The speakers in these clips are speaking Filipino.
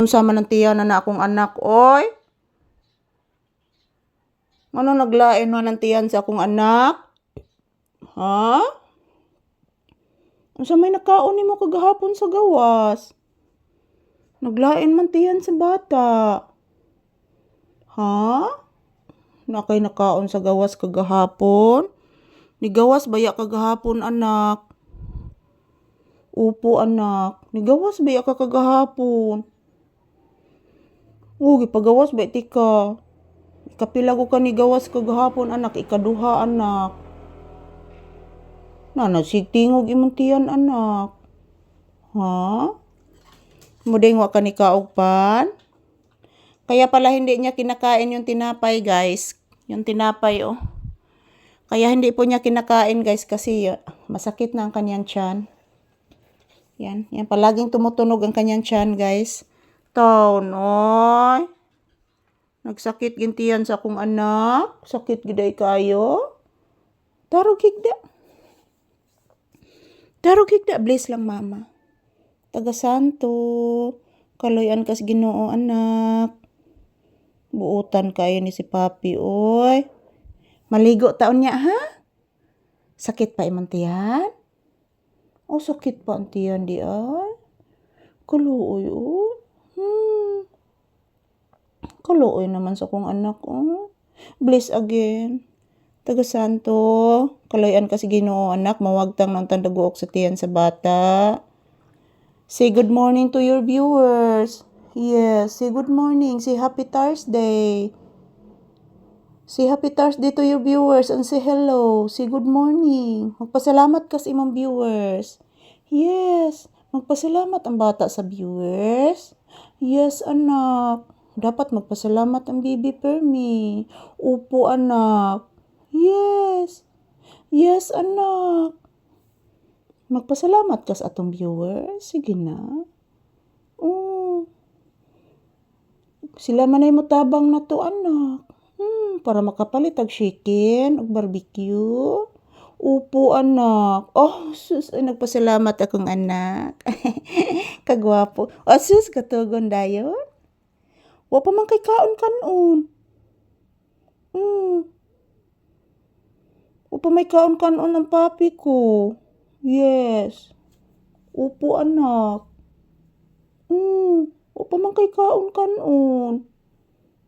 Sama ng tiyan na akong anak, oy. Ano naglain man ng tiyan sa akong anak? Ha? Unsa may nakaon nimo kagahapon sa gawas? Naglain man tiyan sa bata. Ha? Nakay nakaon sa gawas kagahapon? Nigawas baya kagahapon, anak? Upo, anak. Nigawas baya ka kagahapon? Gipagawas ba tika? Ikapila ko ka nigawas kagahapon, anak? Ikaduha, anak. Sigtingog imong tiyan, anak. Ha? Mudeng wa ka ni kaugpan? Kaya pala hindi niya kinakain yung tinapay, guys. Yung tinapay, oh. Kaya hindi po niya kinakain, guys, kasi masakit na ang kanyang tiyan. Yan palaging tumutunog ang kanyang tiyan, guys. Noy. Nagsakit gintiyan sa akong anak. Sakit giday kayo. Tarog higda, bless lang mama. Taga Santo. Kaloyan kas Ginoo, anak. Buutan kayo ni si Papi, oy. Maligo taon niya, ha? Sakit pa imong tiyan? Sakit pa ang tiyan di ay. Kaluoy, oh. Kaluoy naman sa kong anak, oh. Bless again. Taga Santo. Kaloyan kasi Ginoo, anak. Mawagtang ng tandaguok sa tiyan sa bata. Say good morning to your viewers. Yes, say good morning. Say happy Thursday. Say happy Thursday to your viewers and say hello. Say good morning. Magpasalamat ka sa imong viewers. Yes, magpasalamat ang bata sa viewers. Yes, anak. Dapat magpasalamat ang Bibi Permi. Upo, anak. Yes. Yes, anak. Magpasalamat ka sa atong viewers. Sige na. Sila man ay mutabang na to, anak. Para makapalit og chicken og barbecue. Upo, anak. Sus, ay nagpasalamat akong anak. Kagwapo. Sus, katugon dayon. Wa pa man kay kaon kanon. Wa pa may kaon kanon ng papi ko. Yes. Upo, anak. Wa pa man kay kaon kanon.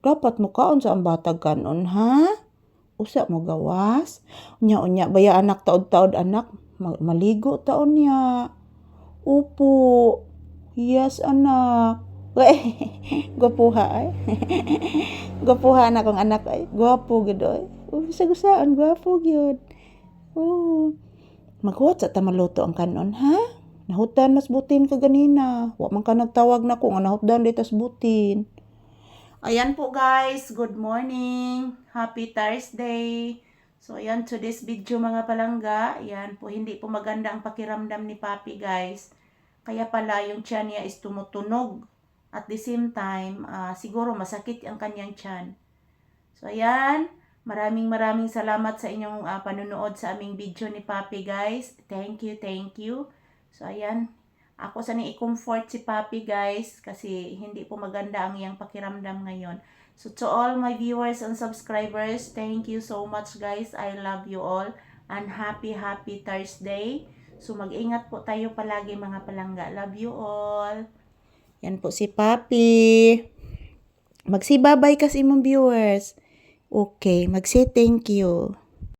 Dapat mo kaon sa ang batag kanon, ha? Usa mo gawas. Unya baya anak taod-taod, anak. Maligo taon niya. Upo. Yes, anak. Gwapuha ay. Gwapuha na kong anak ay. Gwapo gid ay. Sagusaan gwapo gyud. Maghuwat sa tamaluto ang kanon, ha? Nahutan mas butin ka ganina. Wa man ka nagtawag na ko nga nahutan ditas butin. Ayan po, guys. Good morning. Happy Thursday. So ayan, today's video mga palangga. Ayan po, hindi po maganda ang pakiramdam ni Papi, guys. Kaya pala yung tiyan niya is tumutunog. At the same time, siguro masakit ang kanyang tiyan. So ayan, maraming salamat sa inyong panunood sa aming video ni Papi, guys. Thank you. So ayan, ako sana i-comfort si Papi, guys, kasi hindi po maganda ang iyang pakiramdam ngayon. So to all my viewers and subscribers, thank you so much, guys. I love you all and happy Thursday. So mag-ingat po tayo palagi mga palangga. Love you all. Yan po si Papi. Magsi-bye-bye kasi imong viewers. Okay, magsi thank you.